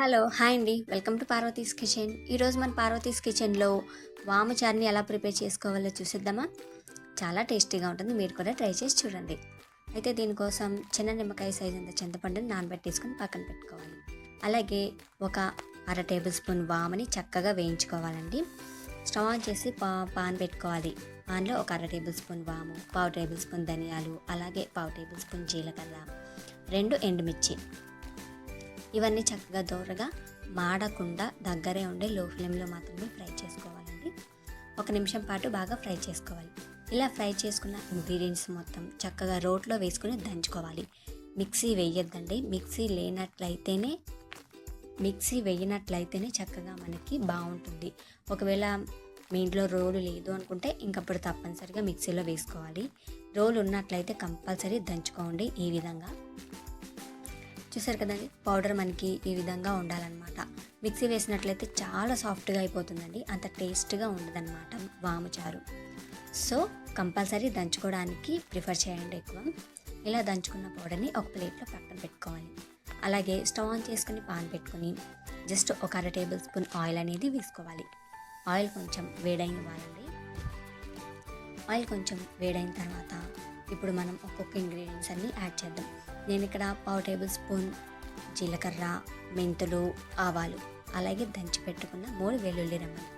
Hello hi అండి, welcome to Parvati's kitchen. ఈరోజు మన పార్వతీస్ కిచెన్లో వాము చారుని ఎలా ప్రిపేర్ చేసుకోవాలో చూసిద్దామా. చాలా టేస్టీగా ఉంటుంది, మీరు కూడా ట్రై చేసి చూడండి. అయితే దీనికోసం చిన్న నిమ్మకాయ సైజ్ అంత చింతపండుని నానబెట్టేసుకొని పక్కన పెట్టుకోవాలి. అలాగే ఒక అర టేబుల్ స్పూన్ వాముని చక్కగా వేయించుకోవాలండి. స్టవ్ ఆన్ చేసి పాన్ పెట్టుకోవాలి. పాన్లో ఒక అర టేబుల్ స్పూన్ వాము, పావు టేబుల్ స్పూన్ ధనియాలు, అలాగే పావు టేబుల్ స్పూన్ జీలకర్ర, 2 ఎండుమిర్చి, ఇవన్నీ చక్కగా దోరగా మాడకుండా దగ్గరే ఉండే లో ఫ్లేమ్లో మాత్రమే ఫ్రై చేసుకోవాలండి. 1 నిమిషం పాటు బాగా ఫ్రై చేసుకోవాలి. ఇలా ఫ్రై చేసుకున్న ఇంగ్రీడియంట్స్ మొత్తం చక్కగా రోట్లో వేసుకుని దంచుకోవాలి. మిక్సీ వేయొద్దండి. మిక్సీ వేయనట్లయితేనే చక్కగా మనకి బాగుంటుంది. ఒకవేళ మీ ఇంట్లో రోలు లేదు అనుకుంటే ఇంకప్పుడు తప్పనిసరిగా మిక్సీలో వేసుకోవాలి. రోలు ఉన్నట్లయితే కంపల్సరీ దంచుకోండి. ఈ విధంగా చూసారు కదండి, పౌడర్ మనకి ఈ విధంగా ఉండాలన్నమాట. మిక్సీ వేసినట్లయితే చాలా సాఫ్ట్గా అయిపోతుందండి, అంత టేస్ట్గా ఉండదన్నమాట వాము చారు. సో కంపల్సరీ దంచుకోవడానికి ప్రిఫర్ చేయండి ఎక్కువ. ఇలా దంచుకున్న పౌడర్ని ఒక ప్లేట్లో పక్కన పెట్టుకోవాలి. అలాగే స్టవ్ ఆన్ చేసుకుని పాన్ పెట్టుకుని జస్ట్ ఒక అర టేబుల్ స్పూన్ ఆయిల్ అనేది వేసుకోవాలి. ఆయిల్ కొంచెం వేడైనవ్వాలండి. ఆయిల్ కొంచెం వేడైన తర్వాత ఇప్పుడు మనం ఒక్కొక్క ఇంగ్రీడియంట్స్ అన్నీ యాడ్ చేద్దాం. నేను ఇక్కడ పావు టేబుల్ స్పూన్ జీలకర్ర, మెంతులు, ఆవాలు, అలాగే దంచి పెట్టుకున్న 3 వెల్లుల్లి రెమ్మలు.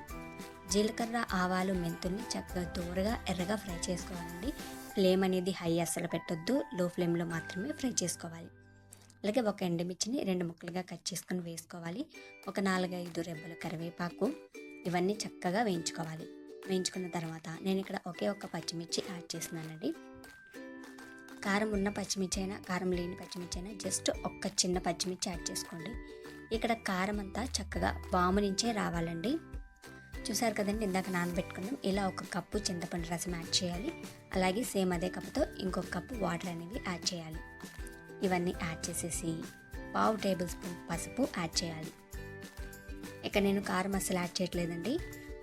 జీలకర్ర, ఆవాలు, మెంతుల్ని చక్కగా దూరగా ఎర్రగా ఫ్రై చేసుకోవాలండి. ఫ్లేమ్ అనేది హై అస్సలు పెట్టొద్దు, లో ఫ్లేమ్లో మాత్రమే ఫ్రై చేసుకోవాలి. అలాగే ఒక ఎండుమిర్చిని 2 ముక్కలుగా కట్ చేసుకొని వేసుకోవాలి. ఒక 4-5 రెబ్బల కరివేపాకు, ఇవన్నీ చక్కగా వేయించుకోవాలి. వేయించుకున్న తర్వాత నేను ఇక్కడ ఒక్క పచ్చిమిర్చి యాడ్ చేస్తున్నానండి. కారం ఉన్న పచ్చిమిర్చి అయినా, కారం లేని పచ్చిమిర్చి అయినా జస్ట్ ఒక్క చిన్న పచ్చిమిర్చి యాడ్ చేసుకోండి. ఇక్కడ కారం అంతా చక్కగా వాము నుంచే రావాలండి. చూసారు కదండి, ఇందాక నానబెట్టుకున్నాం. ఇలా 1 కప్పు చింతపండు రసం యాడ్ చేయాలి. అలాగే సేమ్ అదే కప్పుతో ఇంకొక కప్పు వాటర్ అనేవి యాడ్ చేయాలి. ఇవన్నీ యాడ్ చేసేసి పావు టేబుల్ స్పూన్ పసుపు యాడ్ చేయాలి. ఇక్కడ నేను కారం అసలు యాడ్ చేయట్లేదండి,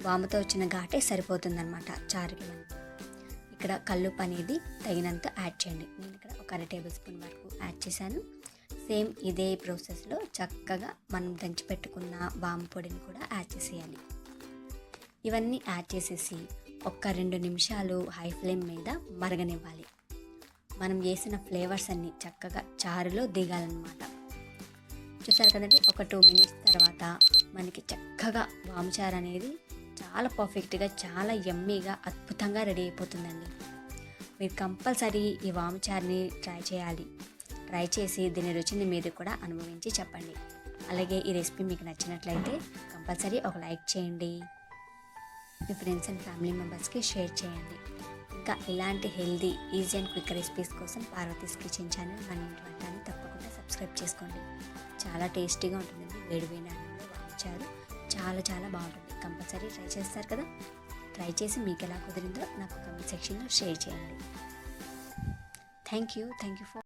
వాముతో వచ్చిన ఘాటే సరిపోతుందన్నమాట చారుకి. మనకి ఇక్కడ కల్లుప్పు అనేది తగినంత యాడ్ చేయండి. నేను ఇక్కడ ఒక అర టేబుల్ స్పూన్ వరకు యాడ్ చేశాను. సేమ్ ఇదే ప్రాసెస్లో చక్కగా మనం దంచి పెట్టుకున్న వాము పొడిని కూడా యాడ్ చేసేయాలి. ఇవన్నీ యాడ్ చేసేసి 1-2 నిమిషాలు హై ఫ్లేమ్ మీద మరగనివ్వాలి. మనం వేసిన ఫ్లేవర్స్ అన్నీ చక్కగా చారులో దిగాలన్నమాట. చూసారు కదండి, ఒక 2 మినిట్స్ తర్వాత మనకి చక్కగా వాము చారు అనేది చాలా పర్ఫెక్ట్గా, చాలా యమ్మీగా, అద్భుతంగా రెడీ అయిపోతుందండి. మీరు కంపల్సరీ ఈ వాము చారుని ట్రై చేయాలి. ట్రై చేసి దీని రుచిని మీరు కూడా అనుభవించి చెప్పండి. అలాగే ఈ రెసిపీ మీకు నచ్చినట్లయితే కంపల్సరీ ఒక లైక్ చేయండి. మీ ఫ్రెండ్స్ అండ్ ఫ్యామిలీ మెంబర్స్కి షేర్ చేయండి. ఇంకా ఇలాంటి healthy, easy and quick recipes కోసం పార్వతీస్ కిచెన్ ఛానల్ మన ఇంటి వంటని తప్పకుండా సబ్స్క్రైబ్ చేసుకోండి. చాలా టేస్టీగా ఉంటుందండి. వేడివేడి అన్నంలో వాము చారు చాలా చాలా బాగుంటుంది. కంపల్సరీ ట్రై చేస్తారు కదా. ట్రై చేసి మీకు ఎలా కుదిరిందో నాకు కామెంట్ సెక్షన్లో షేర్ చేయండి. Thank you for